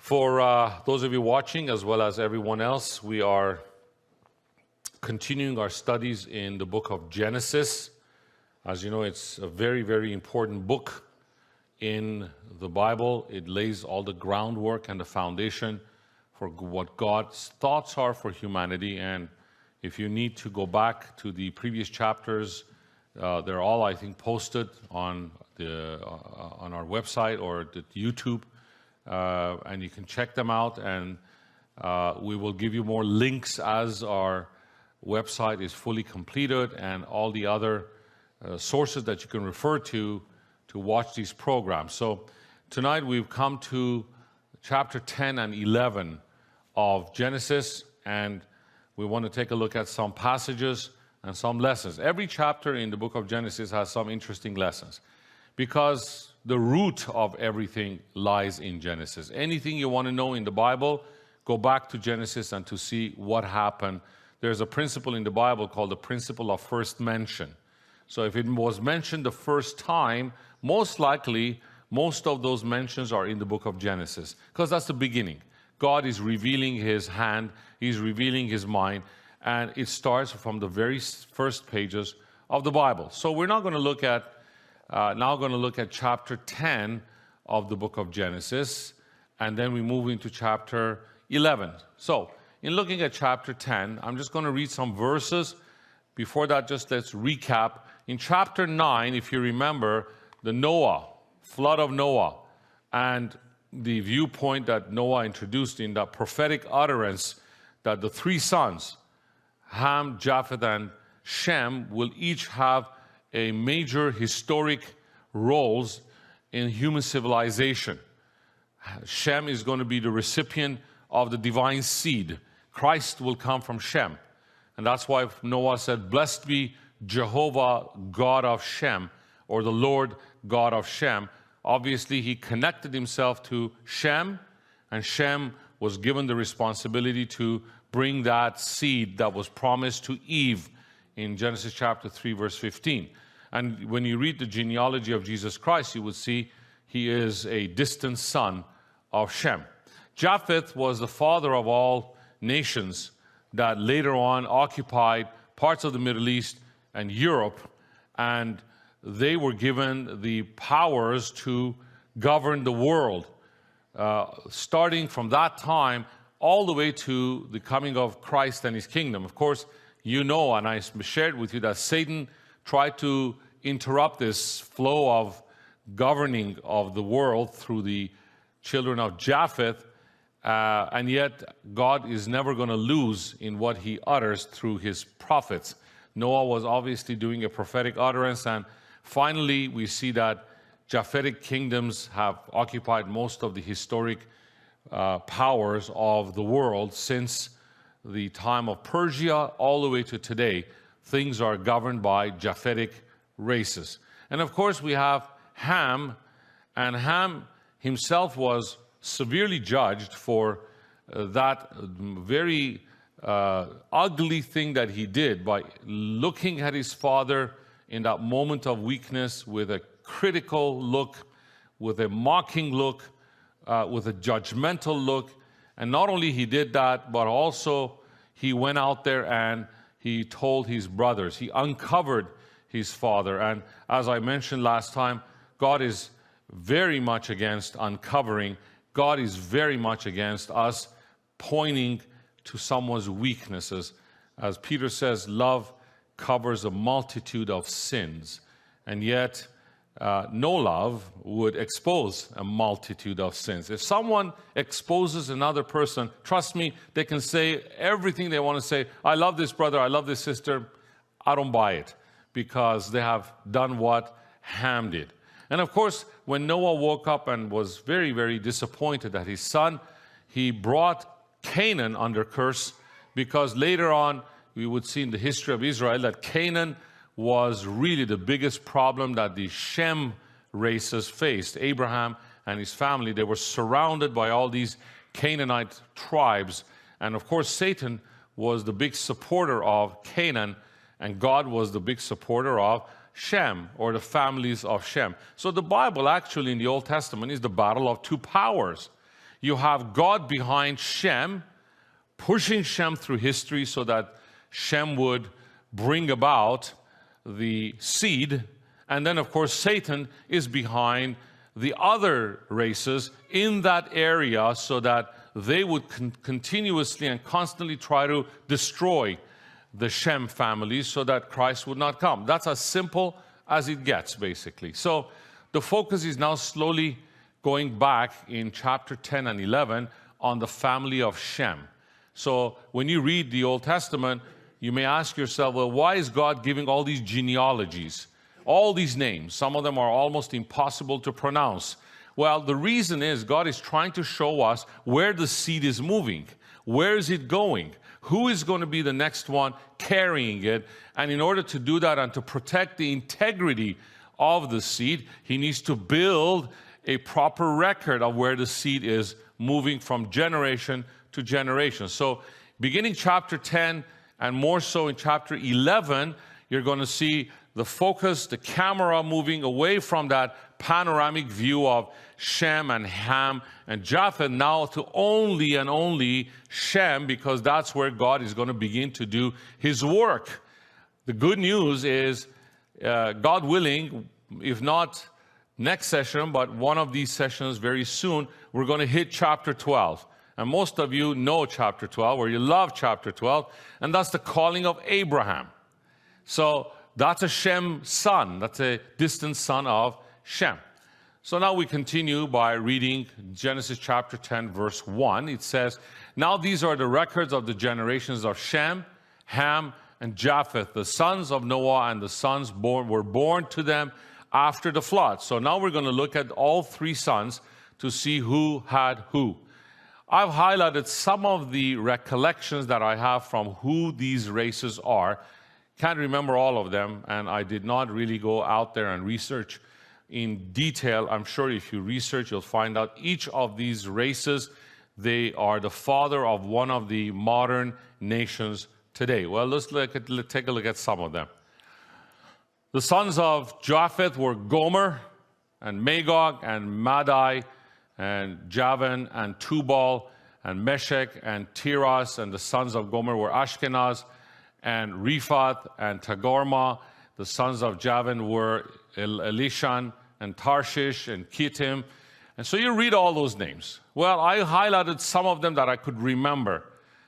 For those of you watching, as well as everyone else, we are continuing our studies in the book of Genesis. As you know, it's a very, very important book in the Bible. It lays all the groundwork and the foundation for what God's thoughts are for humanity. And if you need to go back to the previous chapters, they're all, I think, posted on our website or the YouTube. And you can check them out, and we will give you more links as our website is fully completed, and all the other sources that you can refer to watch these programs. So tonight we've come to chapter 10 and 11 of Genesis, and we want to take a look at some passages and some lessons. Every chapter in the book of Genesis has some interesting lessons, because the root of everything lies in Genesis. Anything you want to know in the Bible, go back to Genesis and to see what happened. There's a principle in the Bible called the principle of first mention. So if it was mentioned the first time, most likely, most of those mentions are in the book of Genesis, because that's the beginning. God is revealing His hand, He's revealing His mind, and it starts from the very first pages of the Bible. So we're not going to look at now going to look at chapter 10 of the book of Genesis, and then we move into chapter 11. So, in looking at chapter 10, I'm just going to read some verses. Before that, just let's recap. In chapter 9, if you remember, the flood of Noah, and the viewpoint that Noah introduced in that prophetic utterance that the three sons, Ham, Japheth, and Shem, will each have a major historic roles in human civilization. Shem is going to be the recipient of the divine seed. Christ will come from Shem. And that's why Noah said, "Blessed be Jehovah, God of Shem," or the Lord God of Shem. Obviously, he connected himself to Shem, and Shem was given the responsibility to bring that seed that was promised to Eve in Genesis chapter 3, verse 15. And when you read the genealogy of Jesus Christ, you would see he is a distant son of Shem. Japheth was the father of all nations that later on occupied parts of the Middle East and Europe, and they were given the powers to govern the world, starting from that time all the way to the coming of Christ and His kingdom. Of course, you know, and I shared with you, that Satan tried to interrupt this flow of governing of the world through the children of Japheth, and yet God is never going to lose in what He utters through His prophets. Noah was obviously doing a prophetic utterance, and finally we see that Japhetic kingdoms have occupied most of the historic powers of the world since the time of Persia all the way to today. Things are governed by Japhetic races. And of course we have Ham, and Ham himself was severely judged for that very ugly thing that he did by looking at his father in that moment of weakness with a critical look, with a mocking look, with a judgmental look. And not only he did that, but also he went out there and he told his brothers, he uncovered his father. And as I mentioned last time, God is very much against uncovering. God is very much against us pointing to someone's weaknesses. As Peter says, love covers a multitude of sins. And yet, no love would expose a multitude of sins. If someone exposes another person, trust me, they can say everything they want to say. I love this brother, I love this sister. I don't buy it, because they have done what Ham did. And of course, when Noah woke up and was very, very disappointed at his son, he brought Canaan under curse, because later on we would see in the history of Israel that Canaan was really the biggest problem that the Shem races faced. Abraham and his family, they were surrounded by all these Canaanite tribes. And of course, Satan was the big supporter of Canaan, and God was the big supporter of Shem, or the families of Shem. So the Bible actually in the Old Testament is the battle of two powers. You have God behind Shem, pushing Shem through history so that Shem would bring about the seed. And then, of course, Satan is behind the other races in that area so that they would continuously and constantly try to destroy the Shem family so that Christ would not come. That's as simple as it gets, basically. So the focus is now slowly going back in chapter 10 and 11 on the family of Shem. So when you read the Old Testament, you may ask yourself, well, why is God giving all these genealogies, all these names? Some of them are almost impossible to pronounce. Well, the reason is God is trying to show us where the seed is moving. Where is it going? Who is going to be the next one carrying it? And in order to do that and to protect the integrity of the seed, he needs to build a proper record of where the seed is moving from generation to generation. So beginning chapter 10 and more so in chapter 11, you're going to see the focus, the camera moving away from that panoramic view of Shem and Ham and Japheth now to only and only Shem, because that's where God is going to begin to do his work. The good news is, God willing, if not next session, but one of these sessions very soon, we're going to hit chapter 12. And most of you know chapter 12, or you love chapter 12, and that's the calling of Abraham. So that's a Shem son. That's a distant son of Shem. So now we continue by reading Genesis chapter 10, verse 1. It says, "Now these are the records of the generations of Shem, Ham, and Japheth, the sons of Noah, and the sons were born to them after the flood." So now we're going to look at all three sons to see who had who. I've highlighted some of the recollections that I have from who these races are. Can't remember all of them, and I did not really go out there and research in detail. I'm sure if you research, you'll find out each of these races, they are the father of one of the modern nations today. Well, let's take a look at some of them. The sons of Japheth were Gomer and Magog and Madai and Javan and Tubal and Meshech and Tiras, and the sons of Gomer were Ashkenaz and Riphath and Togarmah. The sons of Javan were Elishan and Tarshish and Kittim. And so you read all those names. Well, I highlighted some of them that I could remember.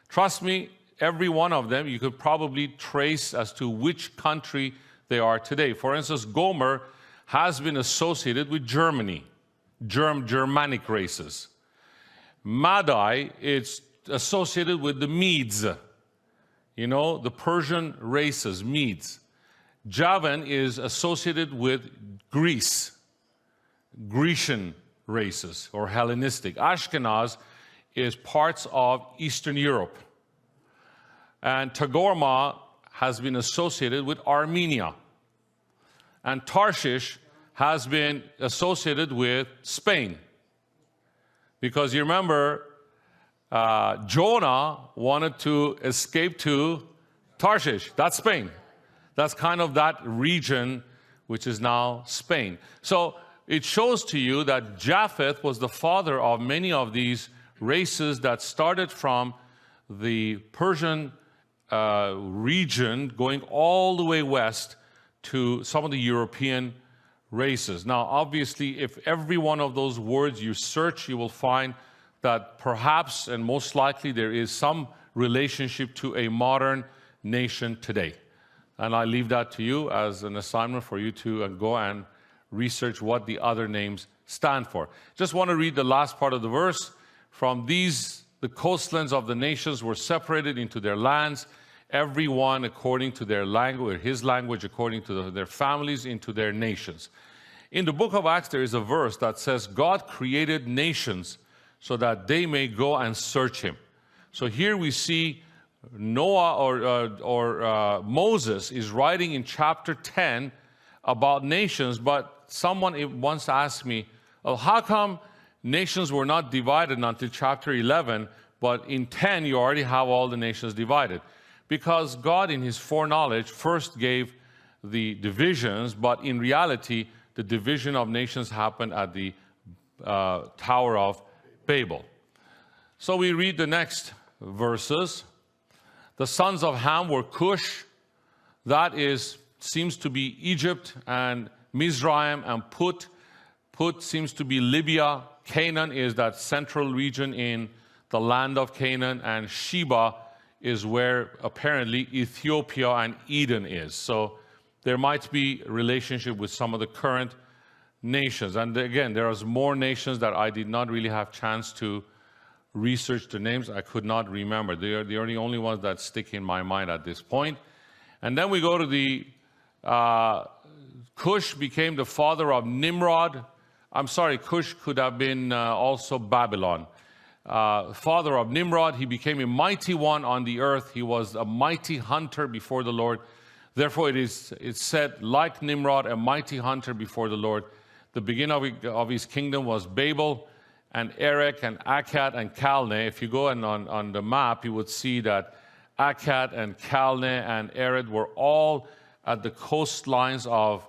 Trust me, every one of them you could probably trace as to which country they are today. For instance, Gomer has been associated with Germany, Germanic races. Madai is associated with the Medes, you know, the Persian races, Medes. Javan is associated with Greece, Grecian races, or Hellenistic. Ashkenaz is parts of Eastern Europe. And Togarmah has been associated with Armenia. And Tarshish has been associated with Spain. Because you remember, Jonah wanted to escape to Tarshish. That's Spain. That's kind of that region which is now Spain. So it shows to you that Japheth was the father of many of these races that started from the Persian region going all the way west to some of the European races. Now, obviously, if every one of those words you search, you will find that perhaps and most likely there is some relationship to a modern nation today. And I leave that to you as an assignment for you to go and research what the other names stand for. Just want to read the last part of the verse. From these, the coastlands of the nations were separated into their lands, every one according to their language, his language according to their families, into their nations. In the book of Acts, there is a verse that says, God created nations so that they may go and search him. So here we see Noah or Moses is writing in chapter 10 about nations, but someone once asked me, well, how come nations were not divided until chapter 11, but in 10 you already have all the nations divided? Because God in his foreknowledge first gave the divisions, but in reality the division of nations happened at the Tower of Babel. So we read the next verses. The sons of Ham were Cush, that seems to be Egypt, and Mizraim and Put. Put seems to be Libya. Canaan is that central region in the land of Canaan, and Sheba is where apparently Ethiopia and Eden is. So there might be a relationship with some of the current nations. And again, there are more nations that I did not really have chance to research the names. I could not remember. They are the only ones that stick in my mind at this point. And then we go to the Cush became the father of Nimrod. I'm sorry, Cush could have been also Babylon. Father of Nimrod, he became a mighty one on the earth. He was a mighty hunter before the Lord. Therefore, it's said, like Nimrod, a mighty hunter before the Lord. The beginning of his kingdom was Babel, and Erech, and Akkad, and Calneh. If you go on the map, you would see that Akkad, and Calneh, and Erech were all at the coastlines of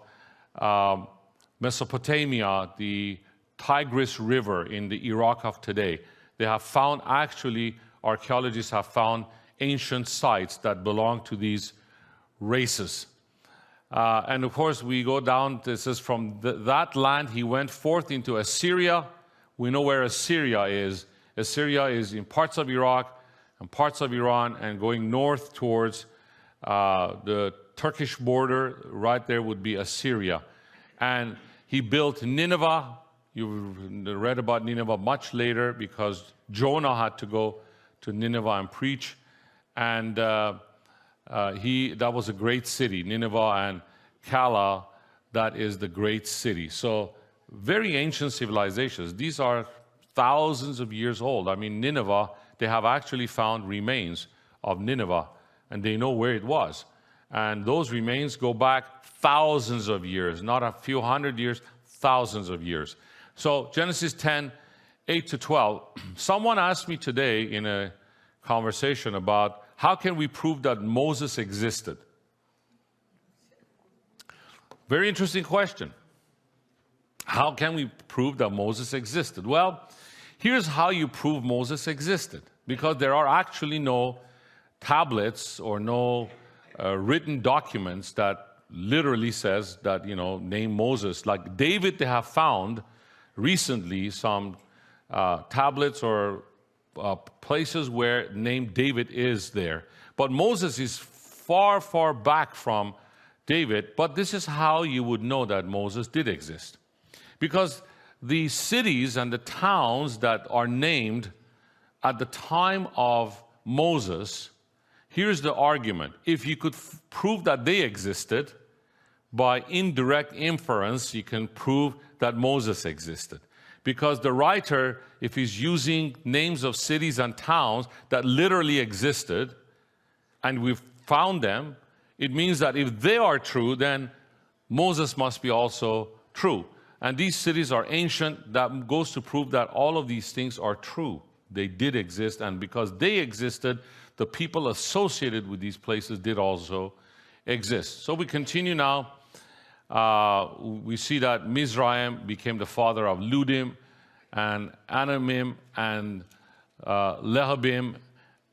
Mesopotamia, the Tigris River in the Iraq of today. They have found, actually, archaeologists have found ancient sites that belong to these races. And of course, we go down, this is from that land, he went forth into Assyria. We know where Assyria is. Assyria is in parts of Iraq and parts of Iran, and going north towards the Turkish border. Right there would be Assyria. And he built Nineveh. You read about Nineveh much later because Jonah had to go to Nineveh and preach. And that was a great city. Nineveh and Calah, that is the great city. So very ancient civilizations. These are thousands of years old. I mean, Nineveh, they have actually found remains of Nineveh, and they know where it was. And those remains go back thousands of years, not a few hundred years, thousands of years. So Genesis 10, 8 to 12. Someone asked me today in a conversation about how can we prove that Moses existed? Very interesting question. How can we prove that Moses existed? Well, here's how you prove Moses existed. Because there are actually no tablets or no written documents that literally says that, name Moses. Like David, they have found recently some tablets or places where name David is there. But Moses is far, far back from David. But this is how you would know that Moses did exist. Because the cities and the towns that are named at the time of Moses, here's the argument. If you could prove that they existed, by indirect inference, you can prove that Moses existed. Because the writer, if he's using names of cities and towns that literally existed, and we've found them, it means that if they are true, then Moses must be also true. And these cities are ancient. That goes to prove that all of these things are true. They did exist, and because they existed, the people associated with these places did also exist. So we continue now. We see that Mizraim became the father of Ludim, and Anamim, and Lehabim,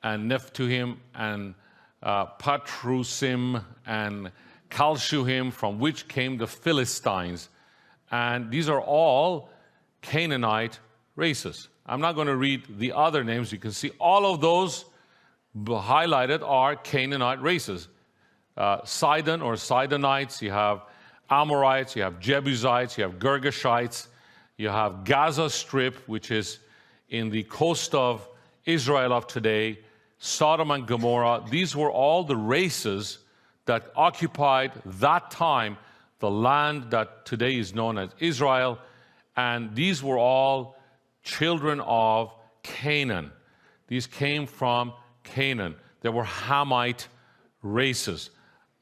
and Nephtuhim, and Patrusim, and Kalshuhim, from which came the Philistines. And these are all Canaanite races. I'm not going to read the other names. You can see all of those highlighted are Canaanite races. Sidon or Sidonites, you have Amorites, you have Jebusites, you have Girgashites, you have Gaza Strip, which is in the coast of Israel of today, Sodom and Gomorrah. These were all the races that occupied that time the land that today is known as Israel, and these were all children of Canaan. These came from Canaan. They were Hamite races.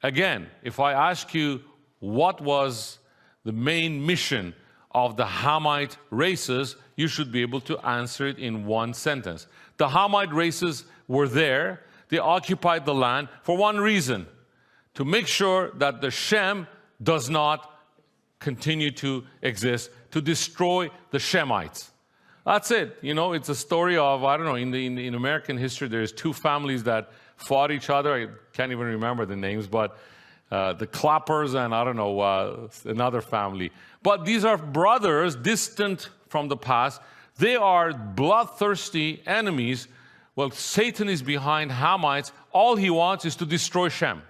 Again, if I ask you what was the main mission of the Hamite races, you should be able to answer it in one sentence. The Hamite races were there. They occupied the land for one reason: to make sure that the Shem does not continue to exist, to destroy the Shemites. That's it. You know, it's a story of, I don't know, in American history, there's two families that fought each other. I can't even remember the names, but the Clappers and, I don't know, another family. But these are brothers distant from the past. They are bloodthirsty enemies. Well, Satan is behind Hamites. All he wants is to destroy Shem.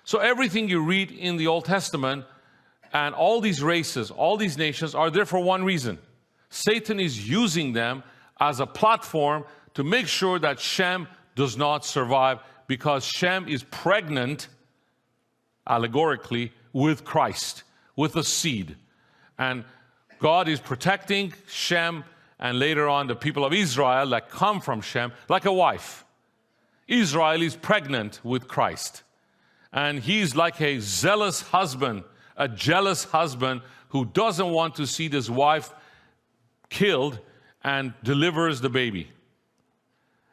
So everything you read in the Old Testament and all these races, all these nations are there for one reason. Satan is using them as a platform to make sure that Shem does not survive, because Shem is pregnant, allegorically, with Christ, with a seed. And God is protecting Shem and later on the people of Israel that come from Shem like a wife. Israel is pregnant with Christ. And he's like a zealous husband, a jealous husband who doesn't want to see this wife killed and delivers the baby.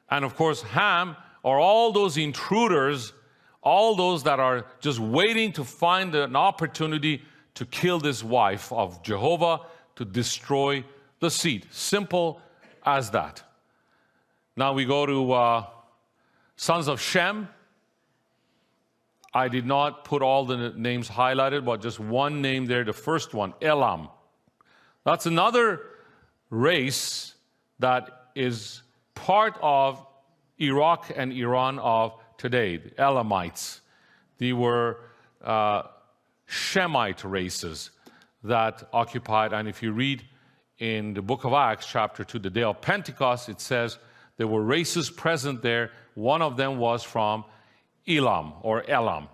And of course, Ham are all those intruders, all those that are just waiting to find an opportunity to kill this wife of Jehovah, to destroy the seed. Simple as that. Now we go to sons of Shem. I did not put all the names highlighted, but just one name there, the first one, Elam. That's another race that is part of Iraq and Iran of today, the Elamites. They were Shemite races that occupied, and if you read in the book of Acts, chapter 2, the day of Pentecost, it says there were races present there. One of them was from Elam or Elam.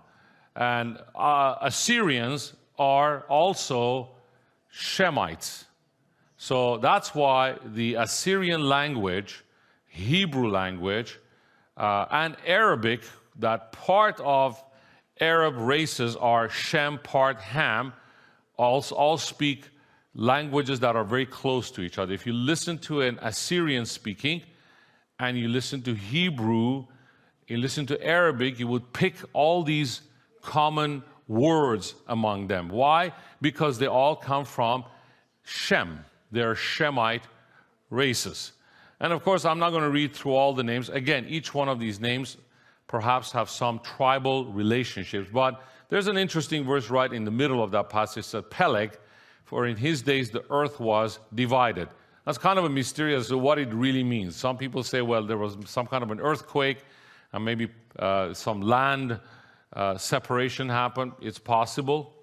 And Assyrians are also Shemites. So that's why the Assyrian language, Hebrew language, and Arabic, that part of Arab races are Shem, part Ham, all speak languages that are very close to each other. If you listen to an Assyrian speaking and you listen to Hebrew, you listen to Arabic, you would pick all these common words among them. Why? Because they all come from Shem. They're Shemite races. And of course, I'm not going to read through all the names. Again, each one of these names perhaps have some tribal relationships. But there's an interesting verse right in the middle of that passage. It says, Peleg, for in his days the earth was divided. That's kind of a mystery as to what it really means. Some people say, well, there was some kind of an earthquake and maybe some land separation happened. It's possible.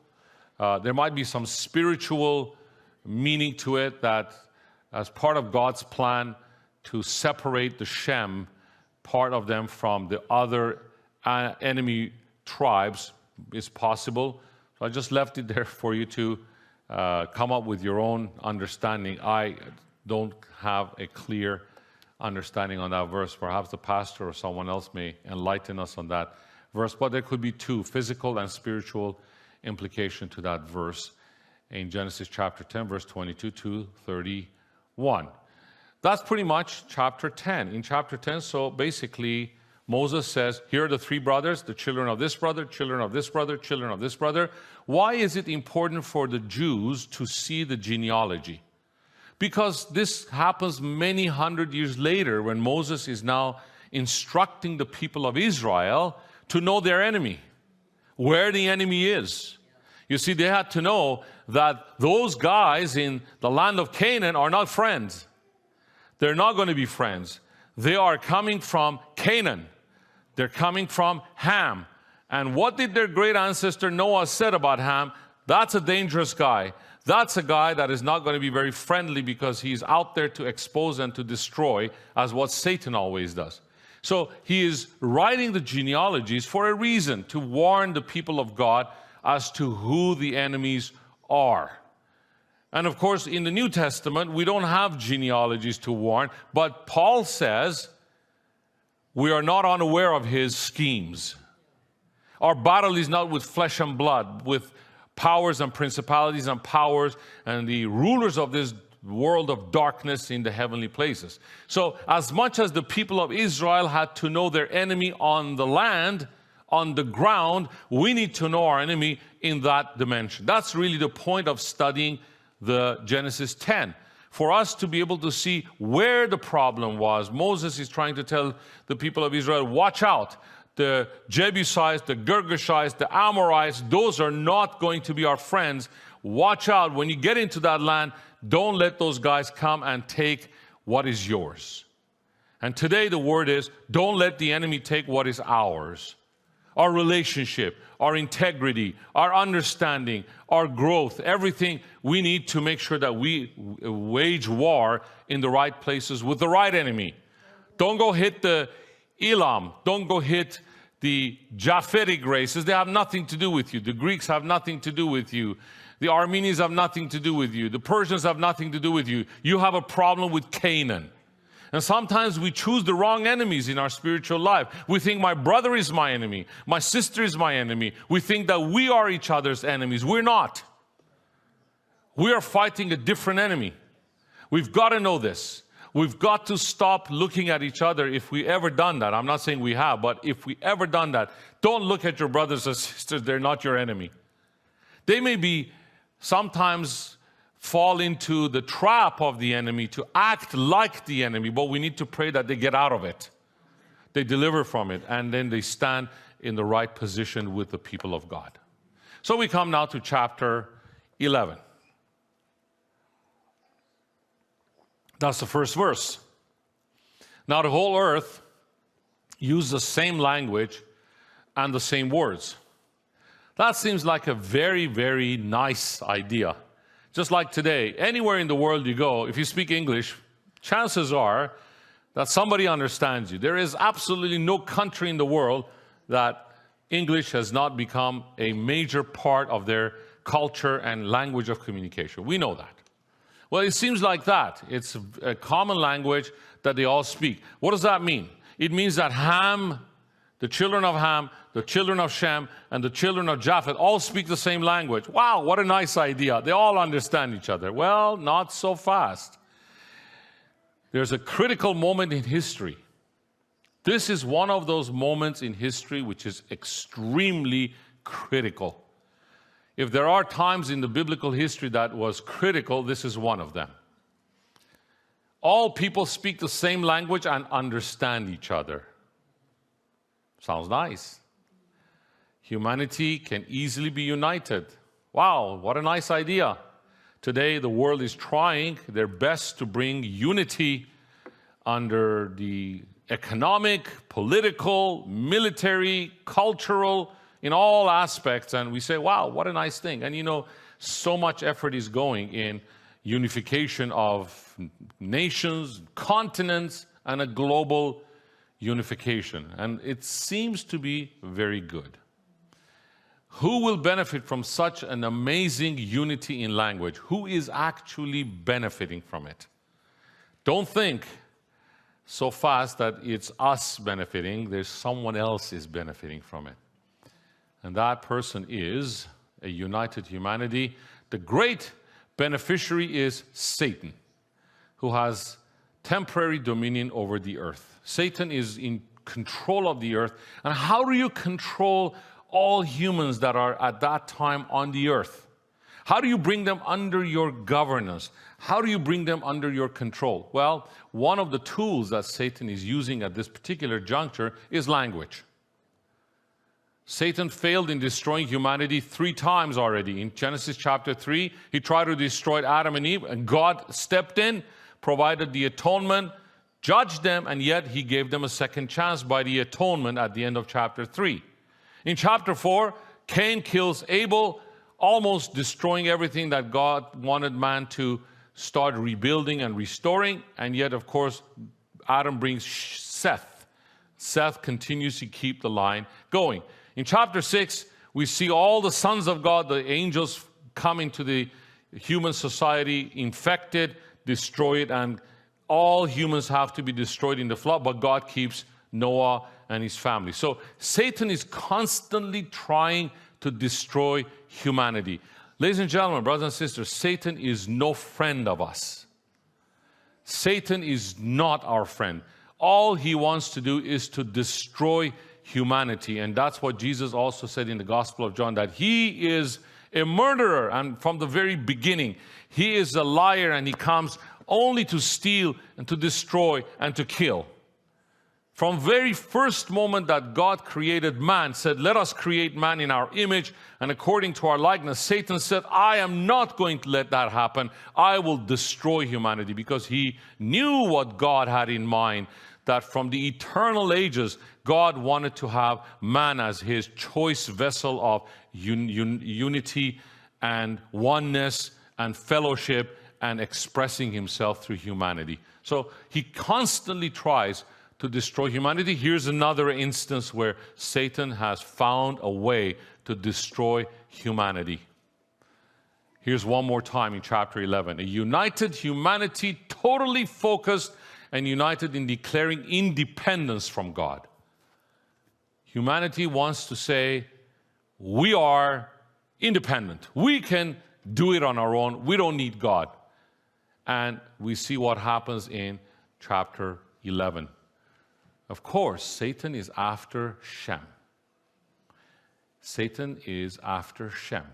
There might be some spiritual meaning to it, that as part of God's plan to separate the Shem, part of them, from the other enemy tribes is possible. So I just left it there for you to come up with your own understanding. I don't have a clear understanding on that verse. Perhaps the pastor or someone else may enlighten us on that verse, but there could be two, physical and spiritual implication to that verse in Genesis chapter 10, verse 22 to 31. That's pretty much chapter 10. In chapter 10, so basically, Moses says, here are the three brothers, the children of this brother, children of this brother, children of this brother. Why is it important for the Jews to see the genealogy? Because this happens many hundred years later when Moses is now instructing the people of Israel to know their enemy, where the enemy is. You see, they had to know that those guys in the land of Canaan are not friends. They're not going to be friends. They are coming from Canaan. They're coming from Ham. And what did their great ancestor Noah said about Ham? That's a dangerous guy. That's a guy that is not going to be very friendly, because he's out there to expose and to destroy, as what Satan always does. So he is writing the genealogies for a reason, to warn the people of God as to who the enemies are. And of course, in the New Testament, we don't have genealogies to warn, but Paul says we are not unaware of his schemes. Our battle is not with flesh and blood, with powers and principalities and powers and the rulers of this world of darkness in the heavenly places. So as much as the people of Israel had to know their enemy on the land, on the ground, we need to know our enemy in that dimension. That's really the point of studying the Genesis 10. for us to be able to see where the problem was. Moses is trying to tell the people of Israel, watch out. The Jebusites, the Girgashites, the Amorites, those are not going to be our friends. Watch out. When you get into that land, don't let those guys come and take what is yours. And today the word is, don't let the enemy take what is ours. Our relationship, our integrity, our understanding, our growth, everything we need to make sure that we wage war in the right places with the right enemy. Don't go hit the Elam. Don't go hit the Japhetic races. They have nothing to do with you. The Greeks have nothing to do with you. The Armenians have nothing to do with you. The Persians have nothing to do with you. You have a problem with Canaan. And sometimes we choose the wrong enemies in our spiritual life. We think my brother is my enemy. My sister is my enemy. We think that we are each other's enemies. We're not. We are fighting a different enemy. We've got to know this. We've got to stop looking at each other if we ever done that. I'm not saying we have, but if we ever done that, don't look at your brothers and sisters. They're not your enemy. They may be sometimes fall into the trap of the enemy to act like the enemy, but we need to pray that they get out of it. They deliver from it, and then they stand in the right position with the people of God. So we come now to chapter 11. That's the first verse. Now the whole earth used the same language and the same words. That seems like a very, very nice idea. Just like today, anywhere in the world you go, if you speak English, chances are that somebody understands you. There is absolutely no country in the world that English has not become a major part of their culture and language of communication. We know that. Well, it seems like that. It's a common language that they all speak. What does that mean? It means that Ham, the children of Ham, the children of Shem, and the children of Japheth all speak the same language. Wow, what a nice idea. They all understand each other. Well, not so fast. There's a critical moment in history. This is one of those moments in history which is extremely critical. If there are times in the biblical history that was critical, this is one of them. All people speak the same language and understand each other. Sounds nice. Humanity can easily be united. Wow, what a nice idea. Today, the world is trying their best to bring unity under the economic, political, military, cultural, in all aspects. And we say, wow, what a nice thing. And you know, so much effort is going in unification of nations, continents, and a global unification. And it seems to be very good. Who will benefit from such an amazing unity in language? Who is actually benefiting from it? Don't think so fast that it's us benefiting. There's someone else is benefiting from it. And that person is a united humanity. The great beneficiary is Satan, who has temporary dominion over the earth. Satan is in control of the earth. And how do you control all humans that are at that time on the earth? How do you bring them under your governance? How do you bring them under your control? Well, one of the tools that Satan is using at this particular juncture is language. Satan failed in destroying humanity 3 times already. In Genesis chapter 3, he tried to destroy Adam and Eve, and God stepped in, provided the atonement, judged them, and yet he gave them a second chance by the atonement at the end of chapter 3. In chapter 4, Cain kills Abel, almost destroying everything that God wanted man to start rebuilding and restoring, and yet, of course, Adam brings Seth. Seth continues to keep the line going. In chapter 6, we see all the sons of God, the angels, come into the human society, infected, destroyed, and all humans have to be destroyed in the flood, but God keeps Noah and his family. So Satan is constantly trying to destroy humanity. Ladies and gentlemen, brothers and sisters, Satan is no friend of us. Satan is not our friend. All he wants to do is to destroy humanity. And that's what Jesus also said in the Gospel of John, that he is a murderer. And from the very beginning, he is a liar, and he comes only to steal and to destroy and to kill. From very first moment that God created man, said, let us create man in our image and according to our likeness, Satan said, I am not going to let that happen. I will destroy humanity, because he knew what God had in mind, that from the eternal ages, God wanted to have man as his choice vessel of unity and oneness and fellowship and expressing himself through humanity. So he constantly tries to destroy humanity. Here's another instance where Satan has found a way to destroy humanity. Here's one more time in chapter 11. A united humanity, totally focused and united in declaring independence from God. Humanity wants to say, we are independent. We can do it on our own. We don't need God. And we see what happens in chapter 11. Of course, Satan is after Shem. Satan is after Shem.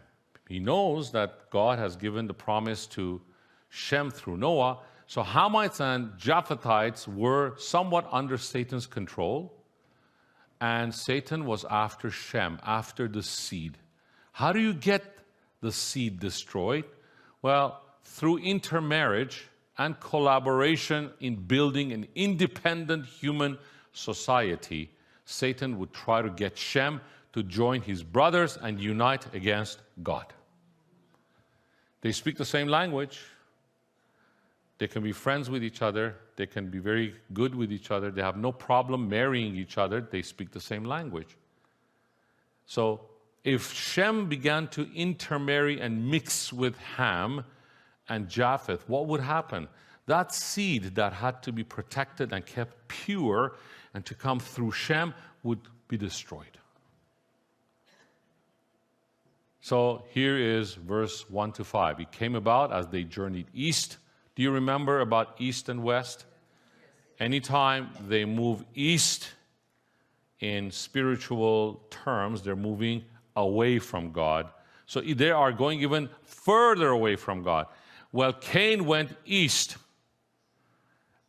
He knows that God has given the promise to Shem through Noah. So Hamites and Japhethites were somewhat under Satan's control. And Satan was after Shem, after the seed. How do you get the seed destroyed? Well, through intermarriage and collaboration in building an independent human society, Satan would try to get Shem to join his brothers and unite against God. They speak the same language. They can be friends with each other. They can be very good with each other. They have no problem marrying each other. They speak the same language. So if Shem began to intermarry and mix with Ham and Japheth, what would happen? That seed that had to be protected and kept pure and to come through Shem would be destroyed. So here is verse 1 to 5. It came about as they journeyed east. Do you remember about east and west? Anytime they move east in spiritual terms, they're moving away from God. So they are going even further away from God. Well, Cain went east,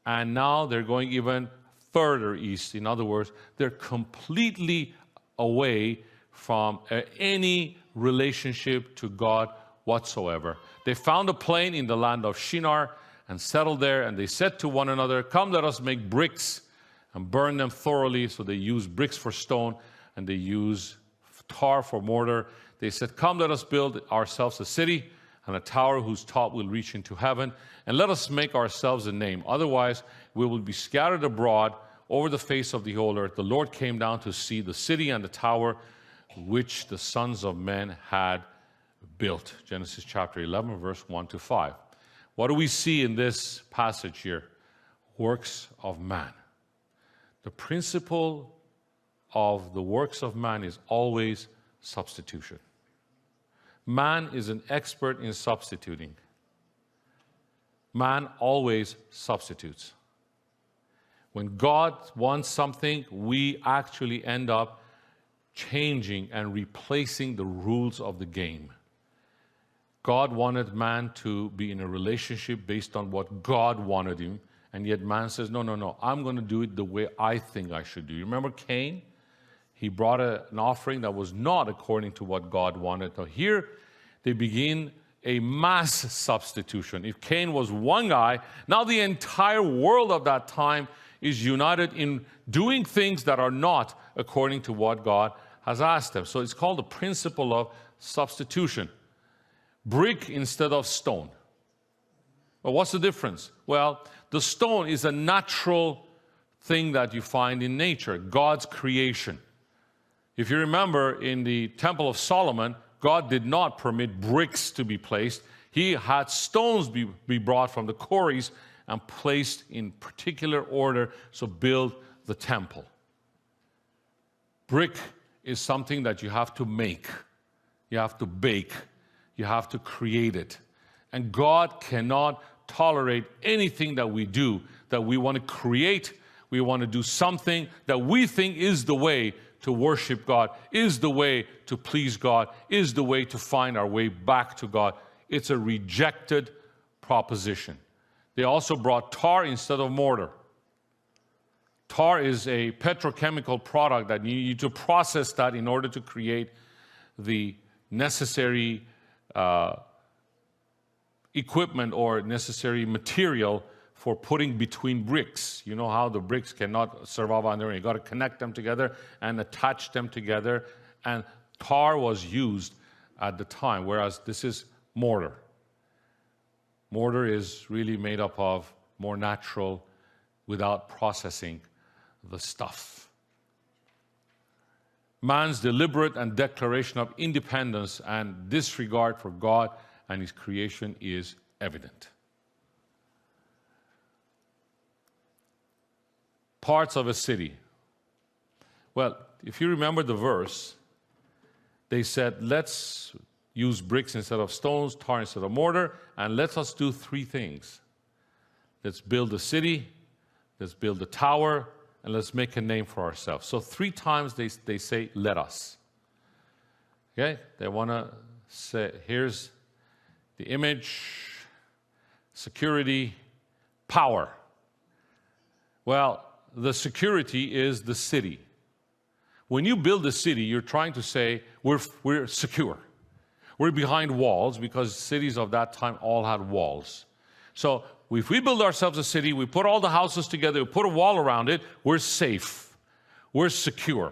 and now they're going even further east. In other words, they're completely away from any relationship to God whatsoever. They found a plain in the land of Shinar and settled there, and they said to one another, come, let us make bricks and burn them thoroughly. So they use bricks for stone, and they use tar for mortar. They said, come, let us build ourselves a city and a tower whose top will reach into heaven, and let us make ourselves a name. Otherwise, we will be scattered abroad over the face of the whole earth. The Lord came down to see the city and the tower which the sons of men had built. Genesis chapter 11, verse 1 to 5. What do we see in this passage here? Works of man. The principle of the works of man is always substitution. Man is an expert in substituting. Man always substitutes. When God wants something, we actually end up changing and replacing the rules of the game. God wanted man to be in a relationship based on what God wanted him, and yet man says, no, I'm going to do it the way I think I should do. You remember Cain? He brought an offering that was not according to what God wanted. So here they begin a mass substitution. If Cain was one guy, now the entire world of that time is united in doing things that are not according to what God has asked them. So it's called the principle of substitution. Brick instead of stone. Well, what's the difference? Well, the stone is a natural thing that you find in nature, God's creation. If you remember, in the Temple of Solomon, God did not permit bricks to be placed. He had stones be brought from the quarries and placed in particular order, so build the temple. Brick is something that you have to make. You have to bake. You have to create it. And God cannot tolerate anything that we do, that we want to create. We want to do something that we think is the way to worship God, is the way to please God, is the way to find our way back to God. It's a rejected proposition. They also brought tar instead of mortar. Tar is a petrochemical product that you need to process that in order to create the necessary equipment or necessary material for putting between bricks. You know how the bricks cannot survive on their own. You got to connect them together and attach them together. And tar was used at the time, whereas this is mortar. Mortar is really made up of more natural, without processing the stuff. Man's deliberate and declaration of independence and disregard for God and his creation is evident. Parts of a city. Well, if you remember the verse, they said, let's use bricks instead of stones, tar instead of mortar, and let us do three things. Let's build a city, let's build a tower, and let's make a name for ourselves. So 3 times they say, let us. Okay? They want to say, here's the image, security, power. Well, the security is the city. When you build a city, you're trying to say, we're secure. We're behind walls, because cities of that time all had walls. So if we build ourselves a city, we put all the houses together, we put a wall around it, we're safe. We're secure.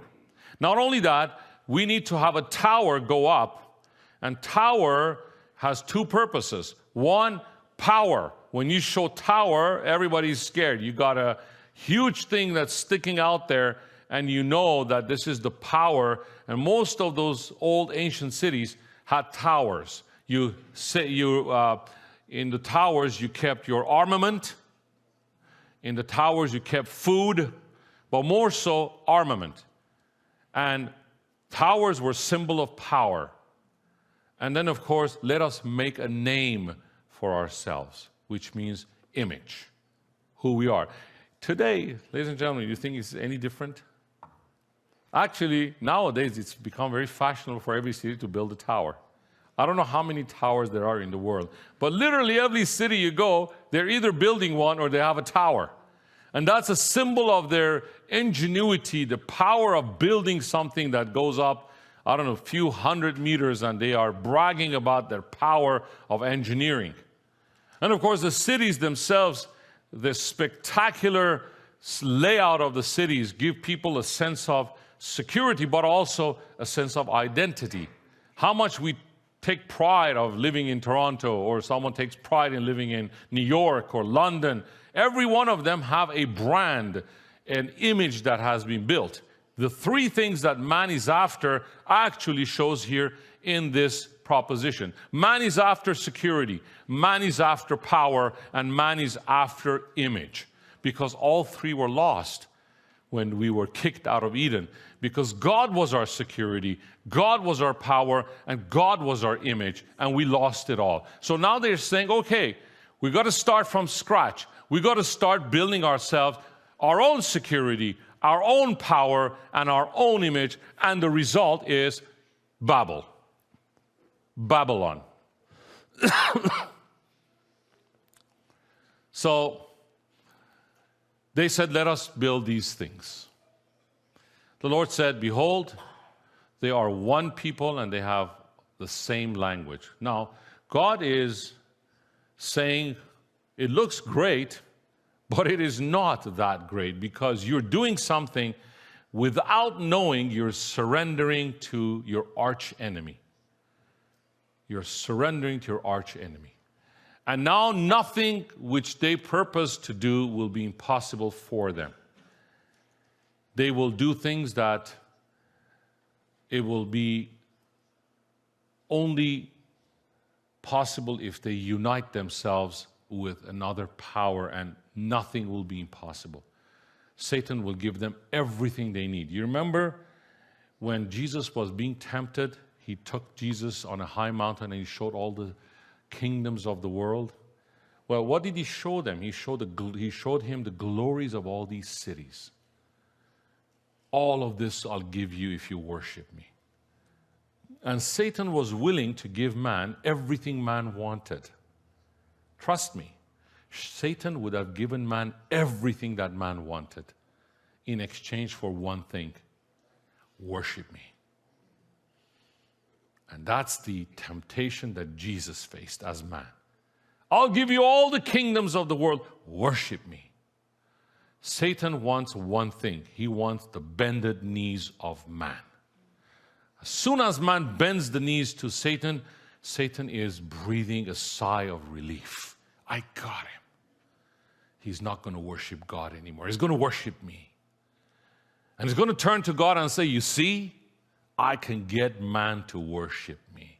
Not only that, we need to have a tower go up, and tower has 2 purposes. One, power. When you show tower, everybody's scared. You got a huge thing that's sticking out there, and you know that this is the power. And most of those old ancient cities had towers. In the towers, you kept your armament. In the towers, you kept food, but more so armament. And towers were symbol of power. And then, of course, let us make a name for ourselves, which means image, who we are. Today, ladies and gentlemen, you think it's any different? Actually, nowadays, it's become very fashionable for every city to build a tower. I don't know how many towers there are in the world, but literally every city you go, they're either building one or they have a tower. And that's a symbol of their ingenuity, the power of building something that goes up, I don't know, a few hundred meters, and they are bragging about their power of engineering. And of course, the cities themselves, the spectacular layout of the cities give people a sense of security, but also a sense of identity. How much we take pride of living in Toronto, or someone takes pride in living in New York or London. Every one of them have a brand, an image that has been built. The 3 things that man is after actually shows here in this proposition. Man is after security, man is after power, and man is after image. Because all 3 were lost when we were kicked out of Eden. Because God was our security, God was our power, and God was our image, and we lost it all. So now they're saying, okay, we got to start from scratch. We got to start building ourselves our own security, our own power, and our own image, and the result is Babylon. So they said, let us build these things. The Lord said, behold, they are one people and they have the same language. Now, God is saying, it looks great, but it is not that great, because you're doing something without knowing you're surrendering to your arch enemy. You're surrendering to your arch enemy. And now nothing which they purpose to do will be impossible for them. They will do things that it will be only possible if they unite themselves with another power, and nothing will be impossible. Satan will give them everything they need. You remember when Jesus was being tempted, he took Jesus on a high mountain and he showed all the kingdoms of the world. Well, what did he show them? He showed him the glories of all these cities. All of this I'll give you if you worship me. And Satan was willing to give man everything man wanted. Trust me. Satan would have given man everything that man wanted in exchange for one thing: worship me. And that's the temptation that Jesus faced as man. I'll give you all the kingdoms of the world. Worship me. Satan wants one thing. He wants the bended knees of man. As soon as man bends the knees to Satan, Satan is breathing a sigh of relief. I got him. He's not going to worship God anymore. He's going to worship me. And he's going to turn to God and say, you see, I can get man to worship me.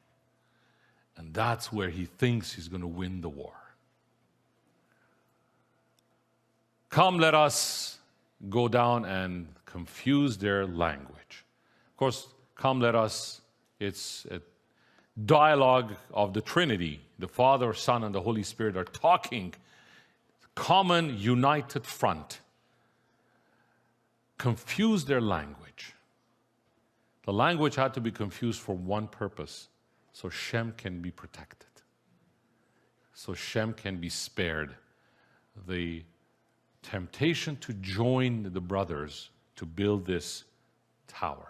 And that's where he thinks he's going to win the war. Come, let us go down and confuse their language. Of course, come, let us, it's a dialogue of the Trinity. The Father, Son, and the Holy Spirit are talking. Common, united front. Confuse their language. The language had to be confused for one purpose, so Shem can be protected, so Shem can be spared the temptation to join the brothers to build this tower.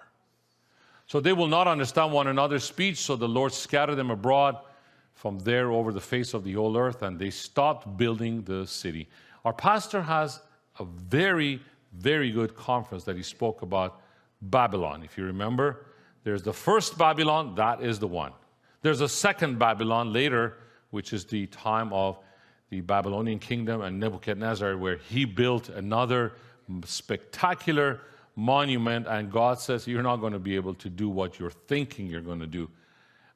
So they will not understand one another's speech, so the Lord scattered them abroad from there over the face of the whole earth, and they stopped building the city. Our pastor has a very, very good conference that he spoke about Babylon. If you remember, there's the first Babylon, that is the one. There's a second Babylon later, which is the time of the Babylonian kingdom and Nebuchadnezzar, where he built another spectacular monument, and God says, you're not going to be able to do what you're thinking you're going to do.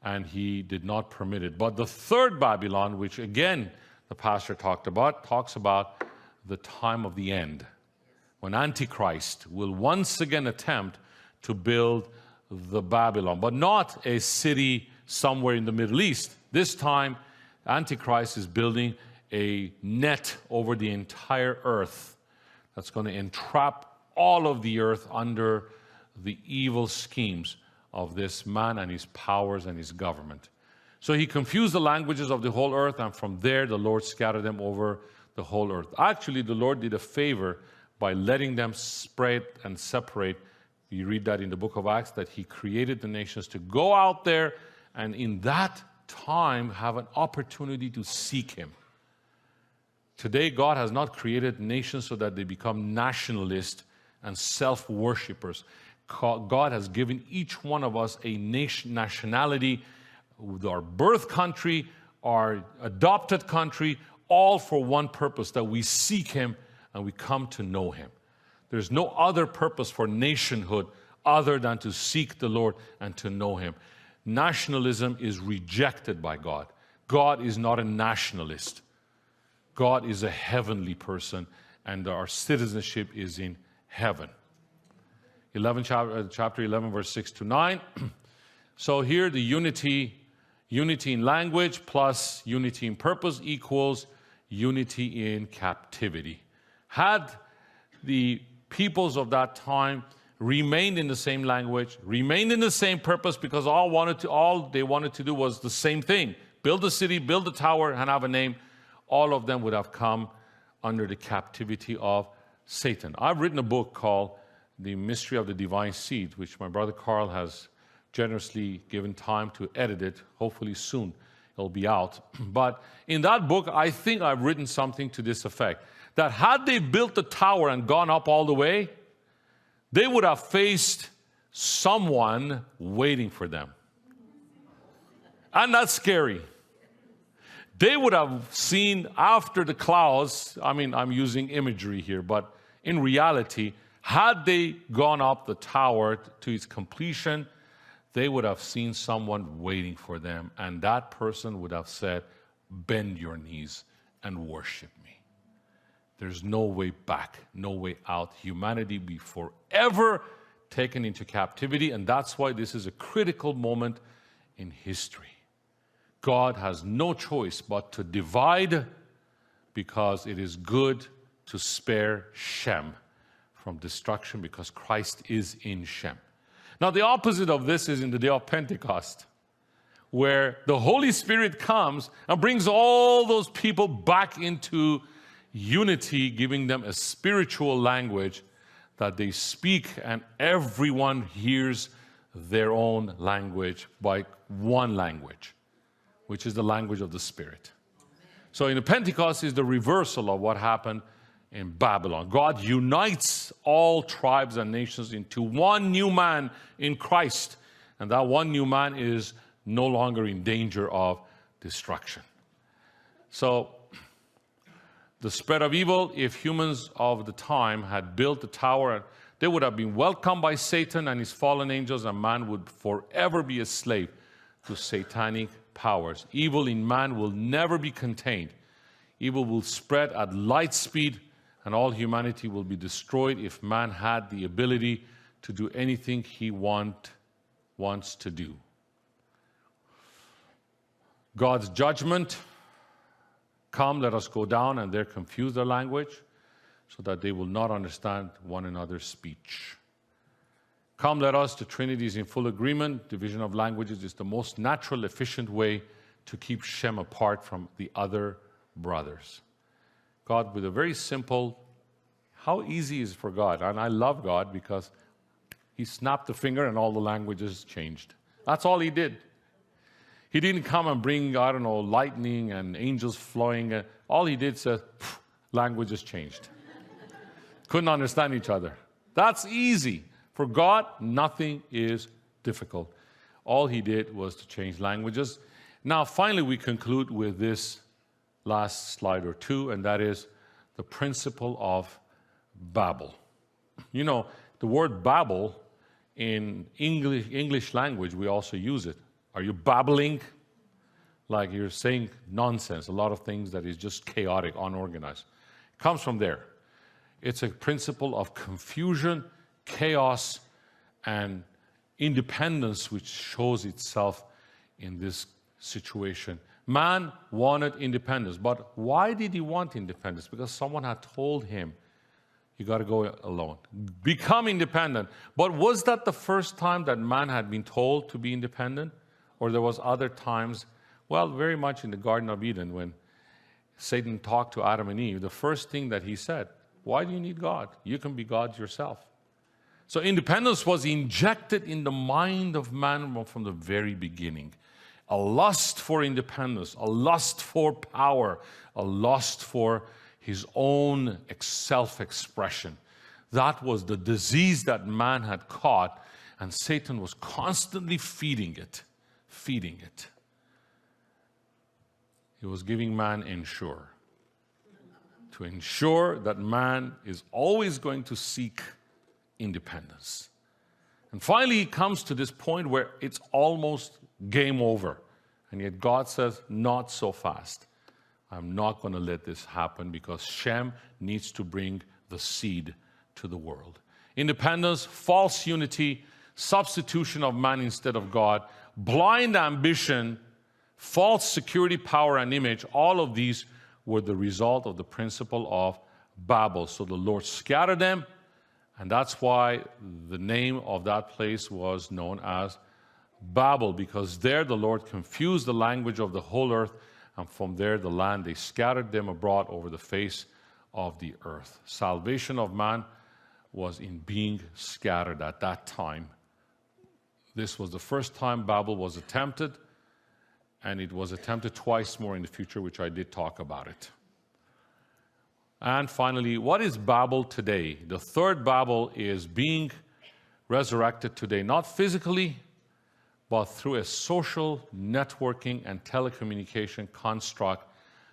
And he did not permit it. But the third Babylon, which again the pastor talks about the time of the end, when Antichrist will once again attempt to build the Babylon, but not a city somewhere in the Middle East. This time, Antichrist is building a net over the entire earth that's going to entrap all of the earth under the evil schemes of this man and his powers and his government. So he confused the languages of the whole earth, and from there the Lord scattered them over the whole earth. Actually, the Lord did a favor by letting them spread and separate. You read that in the book of Acts, that he created the nations to go out there and in that time have an opportunity to seek him. Today, God has not created nations so that they become nationalists and self-worshippers. God has given each one of us a nationality, our birth country, our adopted country, all for one purpose, that we seek him and we come to know him. There's no other purpose for nationhood other than to seek the Lord and to know him. Nationalism is rejected by God. God is not a nationalist. God is a heavenly person, and our citizenship is in heaven. Chapter 11, verse 6 to 9. So here the unity in language plus unity in purpose equals unity in captivity. Had the peoples of that time remained in the same language, remained in the same purpose, because all they wanted to do was the same thing: build a city, build a tower, and have a name, all of them would have come under the captivity of Satan. I've written a book called The Mystery of the Divine Seed, which my brother Carl has generously given time to edit it. Hopefully soon it'll be out. But in that book, I think I've written something to this effect: that had they built the tower and gone up all the way, they would have faced someone waiting for them. And that's scary. They would have seen after the clouds, I'm using imagery here, but in reality, had they gone up the tower to its completion, they would have seen someone waiting for them, and that person would have said, bend your knees and worship me. There's no way back, no way out. Humanity be forever taken into captivity, and that's why this is a critical moment in history. God has no choice but to divide, because it is good to spare Shem from destruction, because Christ is in Shem. Now, the opposite of this is in the day of Pentecost, where the Holy Spirit comes and brings all those people back into unity, giving them a spiritual language that they speak, and everyone hears their own language by one language, which is the language of the Spirit. So in the Pentecost is the reversal of what happened in Babylon. God unites all tribes and nations into one new man in Christ, and that one new man is no longer in danger of destruction. So the spread of evil, if humans of the time had built the tower, they would have been welcomed by Satan and his fallen angels, and man would forever be a slave to satanic powers. Evil in man will never be contained. Evil will spread at light speed, and all humanity will be destroyed if man had the ability to do anything he wants to do. God's judgment, come, let us go down, and there confuse their language, so that they will not understand one another's speech. Come, let us, the Trinity is in full agreement. Division of languages is the most natural, efficient way to keep Shem apart from the other brothers. God, with a very simple, how easy is it for God? And I love God because he snapped the finger and all the languages changed. That's all he did. He didn't come and bring, I don't know, lightning and angels flying. All he did said, languages changed. Couldn't understand each other. That's easy. For God, nothing is difficult. All he did was to change languages. Now, finally, we conclude with this last slide or two, and that is the principle of Babel. You know, the word Babel in English language, we also use it. Are you babbling? Like you're saying nonsense, a lot of things that is just chaotic, unorganized. It comes from there. It's a principle of confusion, chaos, and independence, which shows itself in this situation. Man wanted independence, but why did he want independence? Because someone had told him, you got to go alone. Become independent. But was that the first time that man had been told to be independent? Or there was other times? Well, very much in the Garden of Eden when Satan talked to Adam and Eve, the first thing that he said, why do you need God? You can be God yourself. So independence was injected in the mind of man from the very beginning. A lust for independence, a lust for power, a lust for his own self-expression. That was the disease that man had caught, and Satan was constantly feeding it. He was giving man ensure. To ensure that man is always going to seek independence. And finally, he comes to this point where it's almost game over. And yet God says, not so fast. I'm not going to let this happen because Shem needs to bring the seed to the world. Independence, false unity, substitution of man instead of God, blind ambition, false security, power, and image, all of these were the result of the principle of Babel. So the Lord scattered them, and that's why the name of that place was known as Babel, because there the Lord confused the language of the whole earth, and from there the land, they scattered them abroad over the face of the earth. Salvation of man was in being scattered at that time. This was the first time Babel was attempted, and it was attempted twice more in the future, which I did talk about it. And finally, what is Babel today? The third Babel is being resurrected today, not physically, but through a social networking and telecommunication construct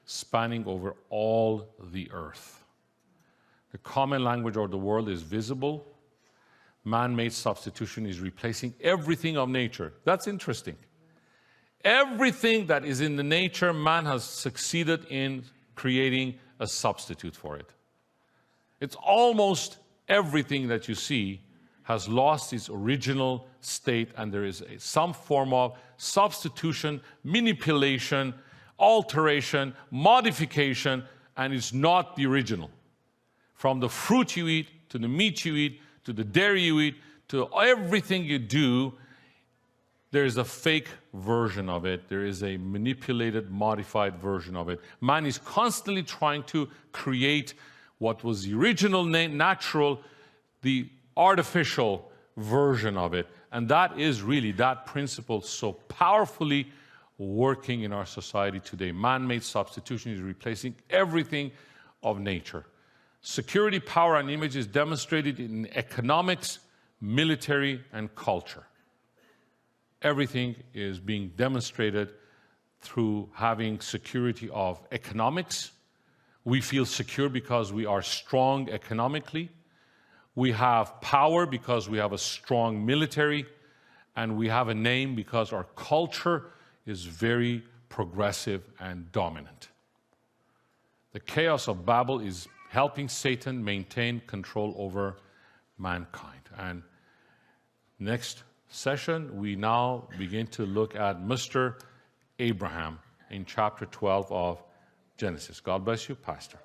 spanning over all the earth. The common language of the world is visible. Man-made substitution is replacing everything of nature. That's interesting. Everything that is in the nature, man has succeeded in creating a substitute for it. It's almost everything that you see has lost its original state, and there is some form of substitution, manipulation, alteration, modification, and it's not the original. From the fruit you eat, to the meat you eat, to the dairy you eat, to everything you do, There is a fake version of it. There is a manipulated, modified version of it. Man is constantly trying to create what was the original, natural, the artificial version of it. And that is really that principle so powerfully working in our society today. Man-made substitution is replacing everything of nature. Security, power, and image is demonstrated in economics, military, and culture. Everything is being demonstrated through having security of economics. We feel secure because we are strong economically. We have power because we have a strong military. And we have a name because our culture is very progressive and dominant. The chaos of Babel is helping Satan maintain control over mankind. And next session, we now begin to look at Mr. Abraham in chapter 12 of Genesis. God bless you, Pastor.